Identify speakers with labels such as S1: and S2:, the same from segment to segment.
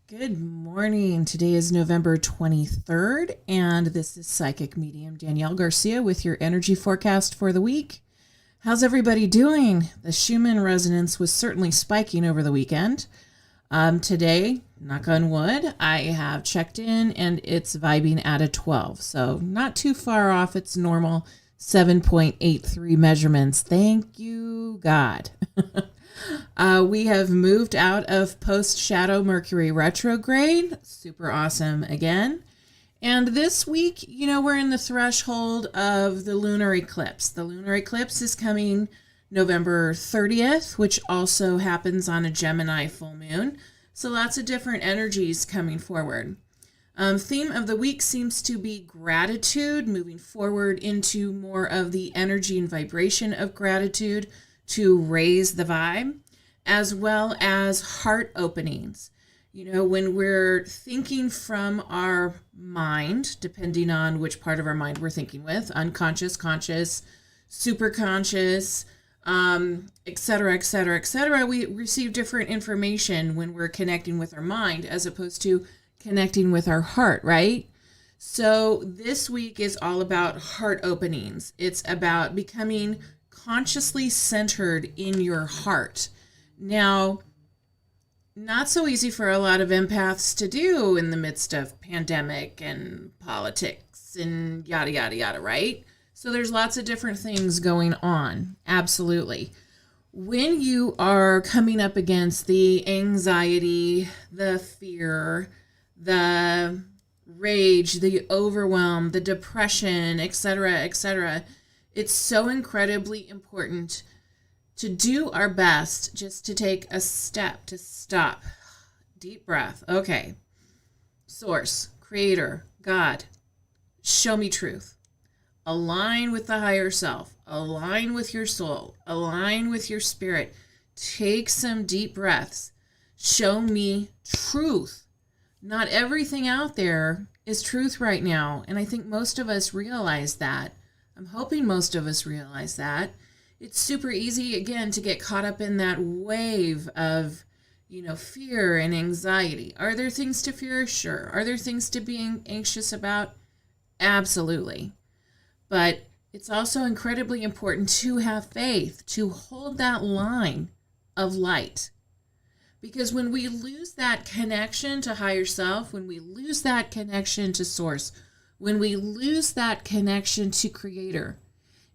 S1: Good morning. Today is November 23rd, and this is Psychic Medium Danielle Garcia with your energy forecast for the week. How's everybody doing? The Schumann resonance was certainly spiking over the weekend. Today, knock on wood, I have checked in and it's vibing at a 12. So not too far off its normal 7.83 measurements. Thank you, God. We have moved out of post-shadow Mercury retrograde. Super awesome again. And this week, we're in the threshold of the lunar eclipse. The lunar eclipse is coming November 30th, which also happens on a Gemini full moon. So lots of different energies coming forward. Theme of the week seems to be gratitude, moving forward into more of the energy and vibration of gratitude to raise the vibe, as well as heart openings. When we're thinking from our mind, depending on which part of our mind we're thinking with, unconscious, conscious, super conscious, et cetera, et cetera, et cetera, we receive different information when we're connecting with our mind as opposed to connecting with our heart, right? So this week is all about heart openings. It's about becoming consciously centered in your heart. Now, not so easy for a lot of empaths to do in the midst of pandemic and politics and yada, yada, yada, right? So there's lots of different things going on. Absolutely. When you are coming up against the anxiety, the fear, the rage, the overwhelm, the depression, etc., it's so incredibly important to do our best just to take a step, to stop. Deep breath. Okay. Source, creator, God, show me truth. Align with the higher self. Align with your soul. Align with your spirit. Take some deep breaths. Show me truth. Not everything out there is truth right now, and I think most of us realize that. I'm hoping most of us realize that. It's super easy, again, to get caught up in that wave of, fear and anxiety. Are there things to fear? Sure. Are there things to be anxious about? Absolutely. But it's also incredibly important to have faith, to hold that line of light. Because when we lose that connection to higher self, when we lose that connection to source, when we lose that connection to creator,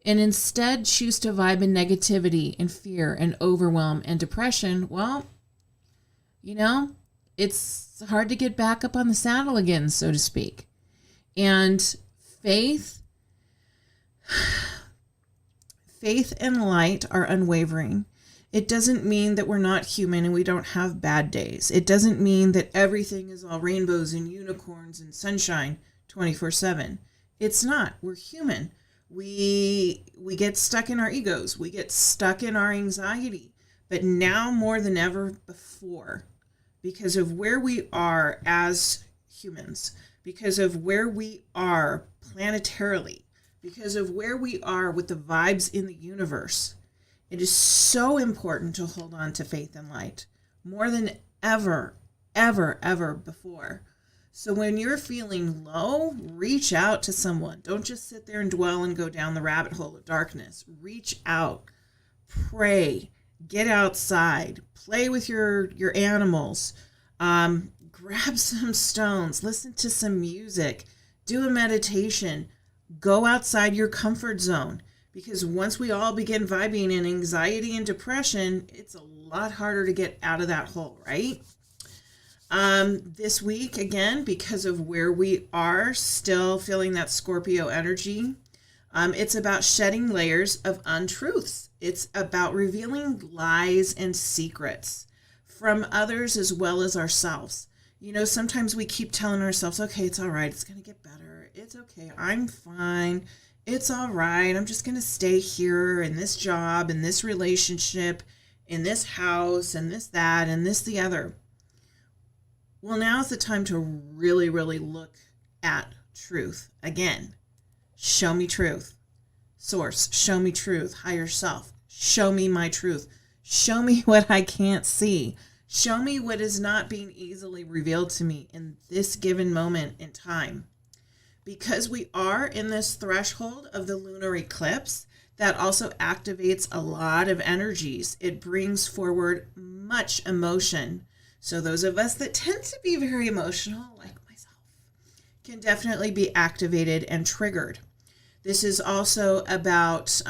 S1: and instead choose to vibe in negativity and fear and overwhelm and depression, well, it's hard to get back up on the saddle again, so to speak. And faith and light are unwavering. It doesn't mean that we're not human and we don't have bad days. It doesn't mean that everything is all rainbows and unicorns and sunshine 24/7. It's not. We're human. We get stuck in our egos. We get stuck in our anxiety. But now more than ever before, because of where we are as humans, because of where we are planetarily, because of where we are with the vibes in the universe, it is so important to hold on to faith and light more than ever, ever, ever before. So when you're feeling low, reach out to someone. Don't just sit there and dwell and go down the rabbit hole of darkness. Reach out, pray, get outside, play with your animals, grab some stones, listen to some music, do a meditation, go outside your comfort zone. Because once we all begin vibing in anxiety and depression, it's a lot harder to get out of that hole, right? This week, again, because of where we are, still feeling that Scorpio energy, it's about shedding layers of untruths. It's about revealing lies and secrets from others as well as ourselves. Sometimes we keep telling ourselves, okay, it's all right. It's going to get better. It's okay. I'm fine. It's all right. I'm just going to stay here in this job, in this relationship, in this house, and this, that, and this, the other. Well, now's the time to really, really look at truth. Again, show me truth. Source, show me truth. Higher self, show me my truth. Show me what I can't see. Show me what is not being easily revealed to me in this given moment in time. Because we are in this threshold of the lunar eclipse, that also activates a lot of energies. It brings forward much emotion. So those of us that tend to be very emotional, like myself, can definitely be activated and triggered. This is also about,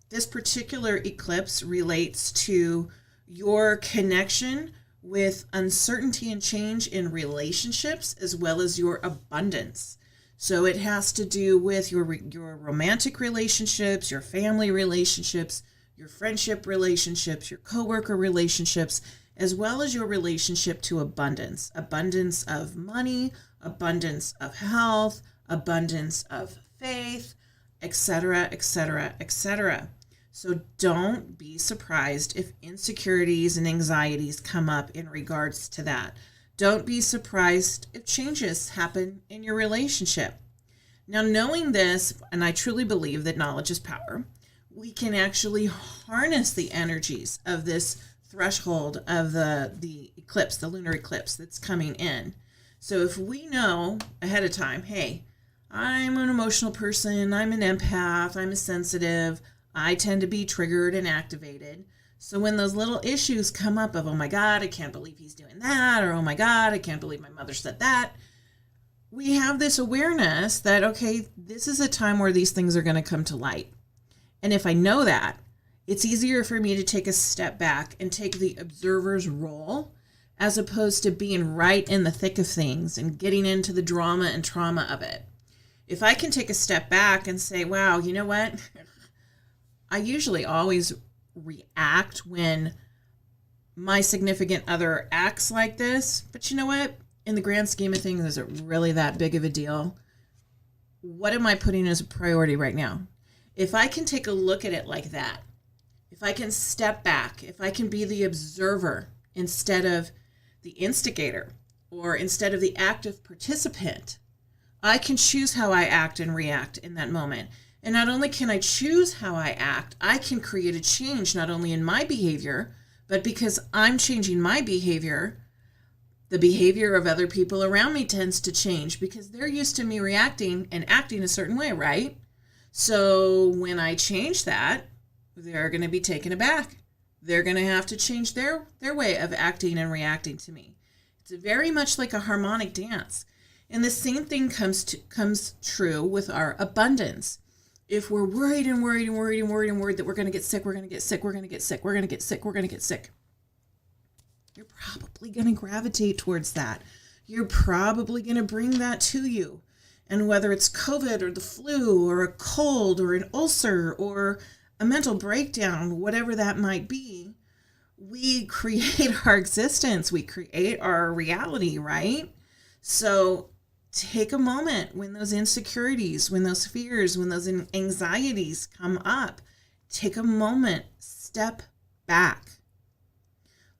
S1: this particular eclipse relates to your connection with uncertainty and change in relationships, as well as your abundance. So it has to do with your romantic relationships, your family relationships, your friendship relationships, your coworker relationships, as well as your relationship to abundance. Abundance of money, abundance of health, abundance of faith, etc., etc., etc. So don't be surprised if insecurities and anxieties come up in regards to that. Don't be surprised if changes happen in your relationship. Now, knowing this, and I truly believe that knowledge is power, we can actually harness the energies of this threshold of the eclipse, the lunar eclipse that's coming in. So if we know ahead of time, hey, I'm an emotional person, I'm an empath, I'm a sensitive, I tend to be triggered and activated. So when those little issues come up of, oh my God, I can't believe he's doing that, or oh my God, I can't believe my mother said that, we have this awareness that, okay, this is a time where these things are going to come to light. And if I know that, it's easier for me to take a step back and take the observer's role, as opposed to being right in the thick of things and getting into the drama and trauma of it. If I can take a step back and say, wow, you know what? I usually always react when my significant other acts like this, but you know what? In the grand scheme of things, is it really that big of a deal? What am I putting as a priority right now? If I can take a look at it like that, if I can step back, if I can be the observer instead of the instigator, or instead of the active participant, I can choose how I act and react in that moment. And not only can I choose how I act, I can create a change not only in my behavior, but because I'm changing my behavior, the behavior of other people around me tends to change because they're used to me reacting and acting a certain way, right? So when I change that, they're going to be taken aback. They're going to have to change their way of acting and reacting to me. It's very much like a harmonic dance. And the same thing comes true with our abundance. If we're worried and worried and worried and worried and worried that we're going to get sick, we're going to get sick, we're going to get sick, we're going to get sick, we're going to get sick, you're probably going to gravitate towards that. You're probably going to bring that to you. And whether it's COVID or the flu or a cold or an ulcer or a mental breakdown, whatever that might be, we create our existence. We create our reality, right? So take a moment when those insecurities, when those fears, when those anxieties come up. Take a moment, step back.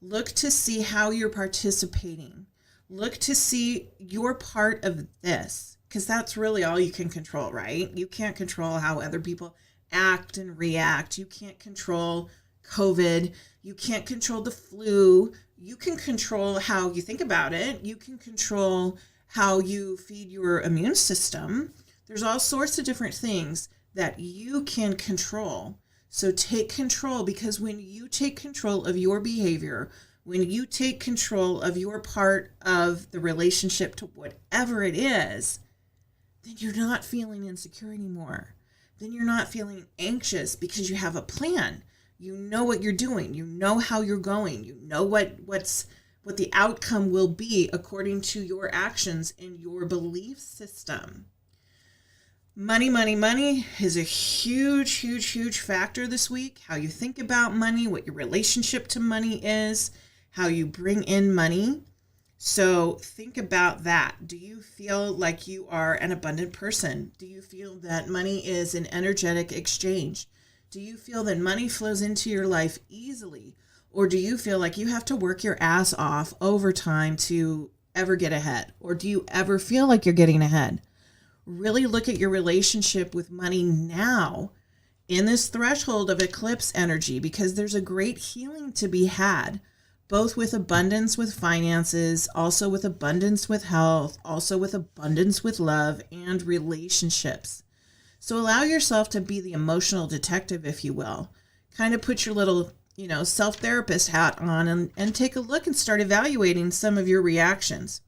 S1: Look to see how you're participating. Look to see your part of this, because that's really all you can control, right? You can't control how other people act and react. You can't control COVID. You can't control the flu. You can control how you think about it. You can control how you feed your immune system. There's all sorts of different things that you can control. So take control, because when you take control of your behavior, when you take control of your part of the relationship to whatever it is, then you're not feeling insecure anymore. Then you're not feeling anxious because you have a plan. You know what you're doing. You know how you're going. You know what the outcome will be according to your actions and your belief system. Money, money, money is a huge, huge, huge factor this week. How you think about money, what your relationship to money is, how you bring in money. So think about that. Do you feel like you are an abundant person? Do you feel that money is an energetic exchange? Do you feel that money flows into your life easily? Or do you feel like you have to work your ass off overtime to ever get ahead? Or do you ever feel like you're getting ahead? Really look at your relationship with money now in this threshold of eclipse energy, because there's a great healing to be had both with abundance with finances, also with abundance with health, also with abundance with love and relationships. So allow yourself to be the emotional detective, if you will. Kind of put your little, self-therapist hat on and take a look and start evaluating some of your reactions,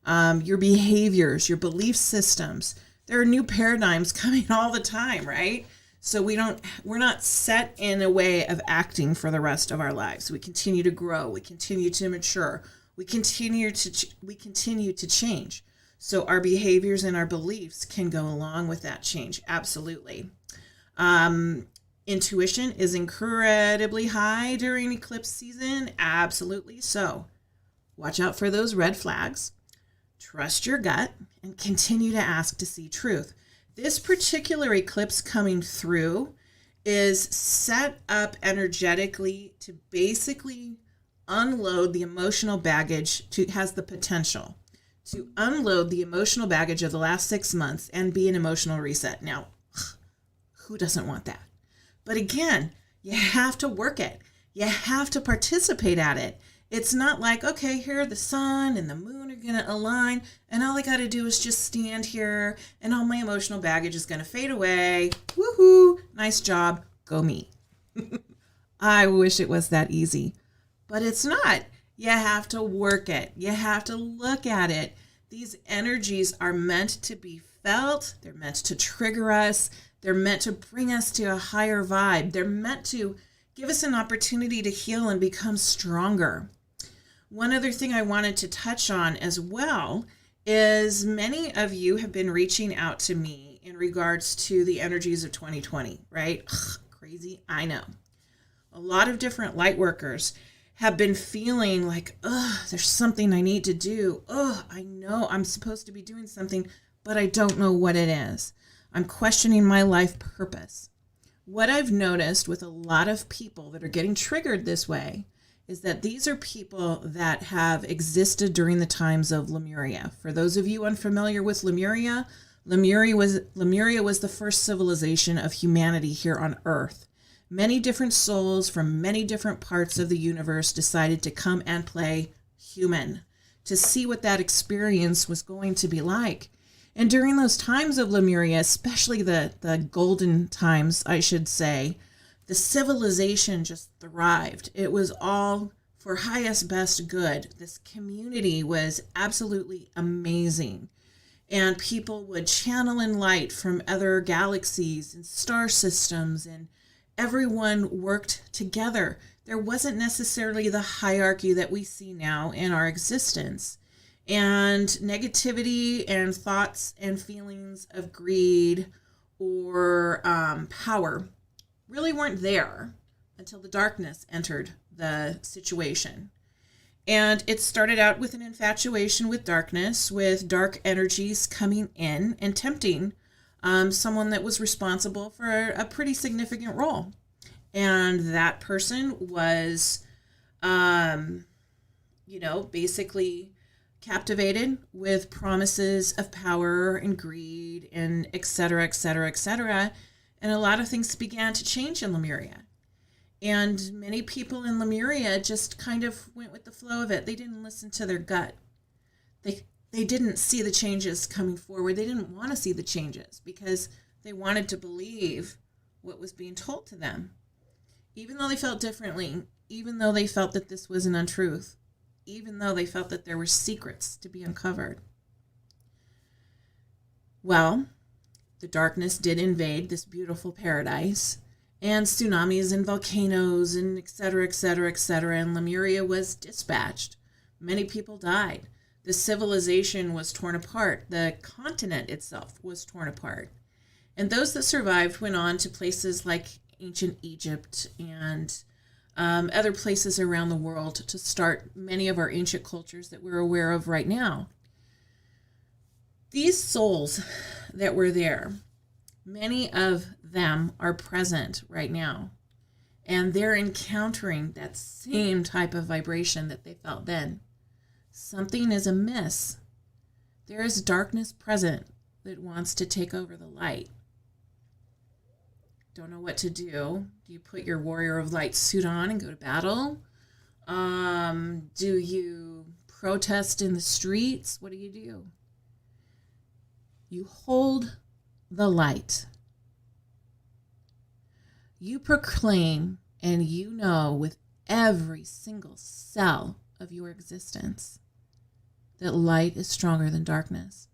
S1: your behaviors, your belief systems. There are new paradigms coming all the time, right? So we're not set in a way of acting for the rest of our lives. We continue to grow. We continue to mature. We continue to change. So our behaviors and our beliefs can go along with that change. Absolutely. Intuition is incredibly high during eclipse season. Absolutely. So watch out for those red flags. Trust your gut and continue to ask to see truth. This particular eclipse coming through is set up energetically to basically unload the emotional baggage, has the potential to unload the emotional baggage of the last 6 months and be an emotional reset. Now, who doesn't want that? But again, you have to work it. You have to participate at it. It's not like, okay, here the sun and the moon are going to align, and all I got to do is just stand here, and all my emotional baggage is going to fade away. Woohoo! Nice job. Go me. I wish it was that easy, but it's not. You have to work it. You have to look at it. These energies are meant to be felt. They're meant to trigger us. They're meant to bring us to a higher vibe. They're meant to give us an opportunity to heal and become stronger. One other thing I wanted to touch on as well is many of you have been reaching out to me in regards to the energies of 2020, right? Crazy, I know. A lot of different light workers have been feeling like, there's something I need to do. I know I'm supposed to be doing something, but I don't know what it is. I'm questioning my life purpose. What I've noticed with a lot of people that are getting triggered this way is that these are people that have existed during the times of Lemuria. For those of you unfamiliar with Lemuria, Lemuria was the first civilization of humanity here on Earth. Many different souls from many different parts of the universe decided to come and play human to see what that experience was going to be like. And during those times of Lemuria, especially the golden times, I should say, the civilization just thrived. It was all for highest best good. This community was absolutely amazing. And people would channel in light from other galaxies and star systems, and everyone worked together. There wasn't necessarily the hierarchy that we see now in our existence. And negativity and thoughts and feelings of greed or power really weren't there until the darkness entered the situation. And it started out with an infatuation with darkness, with dark energies coming in and tempting someone that was responsible for a pretty significant role. And that person was, basically captivated with promises of power and greed and et cetera, et cetera, et cetera. And a lot of things began to change in Lemuria. And many people in Lemuria just kind of went with the flow of it. They didn't listen to their gut. They didn't see the changes coming forward. They didn't want to see the changes because they wanted to believe what was being told to them. Even though they felt differently, even though they felt that this was an untruth, even though they felt that there were secrets to be uncovered. Well, the darkness did invade this beautiful paradise, and tsunamis and volcanoes and et cetera, et cetera, et cetera, and Lemuria was dispatched. Many people died. The civilization was torn apart. The continent itself was torn apart. And those that survived went on to places like ancient Egypt and other places around the world to start many of our ancient cultures that we're aware of right now. These souls that were there, many of them are present right now, and they're encountering that same type of vibration that they felt then. Something is amiss. There is darkness present that wants to take over the light. Don't know what to do. Do you put your warrior of light suit on and go to battle? Do you protest in the streets? What do? You hold the light. You proclaim and you know with every single cell of your existence that light is stronger than darkness.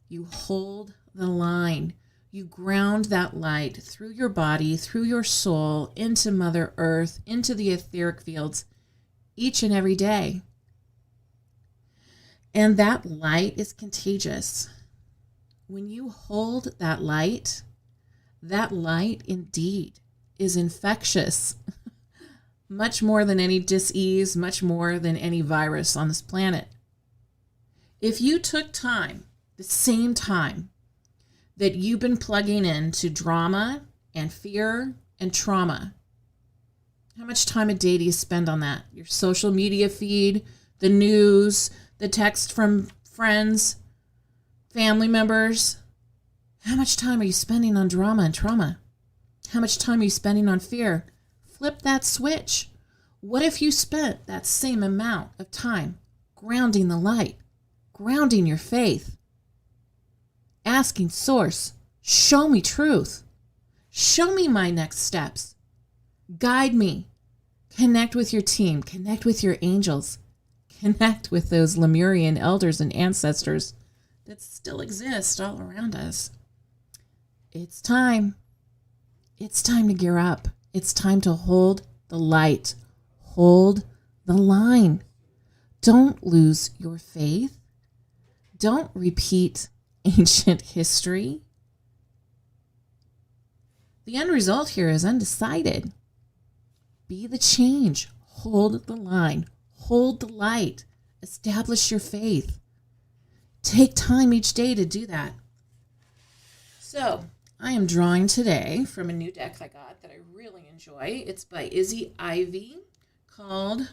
S1: You hold the line. You ground that light through your body, through your soul, into Mother Earth, into the etheric fields each and every day. And that light is contagious. When you hold that light indeed is infectious. Much more than any dis-ease, much more than any virus on this planet. If you took time, the same time that you've been plugging into drama and fear and trauma, how much time a day do you spend on that? Your social media feed, the news, the text from friends, family members. How much time are you spending on drama and trauma? How much time are you spending on fear? Flip that switch. What if you spent that same amount of time grounding the light, grounding your faith, asking Source, show me truth, show me my next steps, guide me, connect with your team, connect with your angels, connect with those Lemurian elders and ancestors that still exist all around us. It's time. It's time to gear up. It's time to hold the light. Hold the line. Don't lose your faith. Don't repeat ancient history. The end result here is undecided. Be the change. Hold the line. Hold the light. Establish your faith. Take time each day to do that. So, I am drawing today from a new deck I got that I really enjoy. It's by Izzy Ivy, called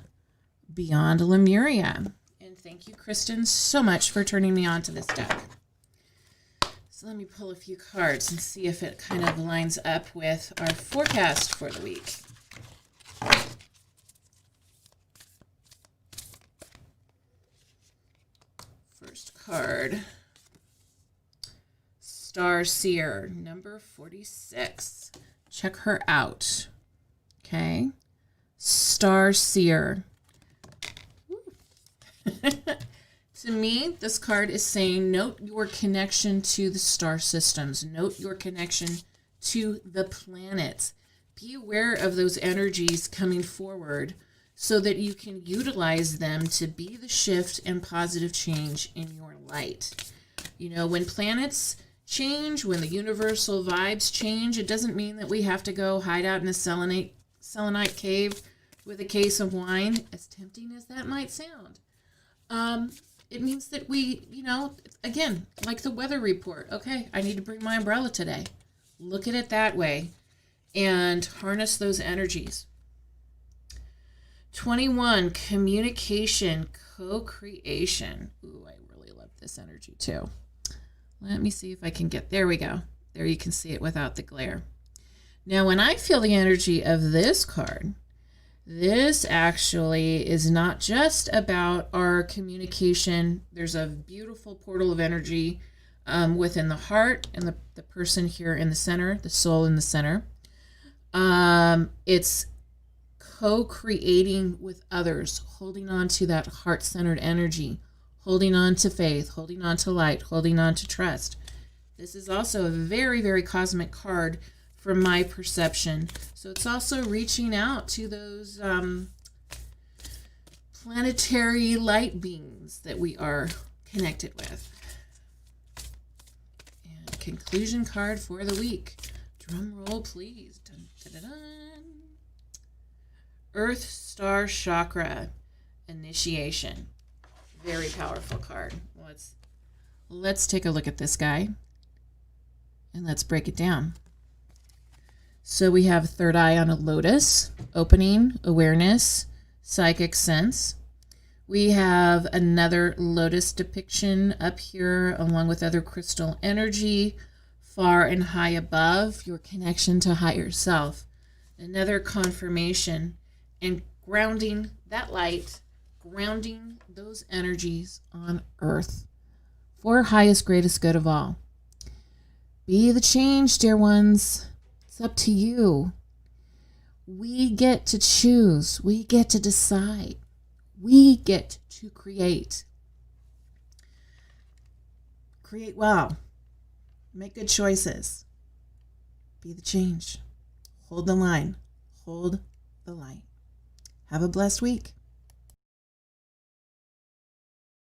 S1: Beyond Lemuria. And thank you, Kristen, so much for turning me on to this deck. So let me pull a few cards and see if it kind of lines up with our forecast for the week. First card. Star Seer, number 46. Check her out. Okay. Star Seer. To me, this card is saying, note your connection to the star systems. Note your connection to the planets. Be aware of those energies coming forward so that you can utilize them to be the shift and positive change in your light. You know, when planets change, when the universal vibes change, it doesn't mean that we have to go hide out in a selenite cave with a case of wine, as tempting as that might sound. It means that we, you know, again, like the weather report. Okay, I need to bring my umbrella today. Look at it that way and harness those energies. 21, communication, co-creation. Ooh, I really love this energy too. Let me see if I can get, there we go. There you can see it without the glare. Now, when I feel the energy of this card, this actually is not just about our communication. There's a beautiful portal of energy within the heart and the person here in the center, the soul in the center. It's co-creating with others, holding on to that heart-centered energy, holding on to faith, holding on to light, holding on to trust. This is also a very, very cosmic card from my perception. So it's also reaching out to those planetary light beings that we are connected with. And conclusion card for the week. Drum roll, please. Dun, dun, dun, dun. Earth Star Chakra Initiation. Very powerful card. Let's take a look at this guy and let's break it down. So we have third eye on a lotus, opening, awareness, psychic sense. We have another lotus depiction up here along with other crystal energy, far and high above, your connection to higher self. Another confirmation and grounding that light, grounding those energies on earth for highest, greatest good of all. Be the change, dear ones. It's up to you. We get to choose. We get to decide. We get to create. Create well. Make good choices. Be the change. Hold the line. Hold the light. Have a blessed week.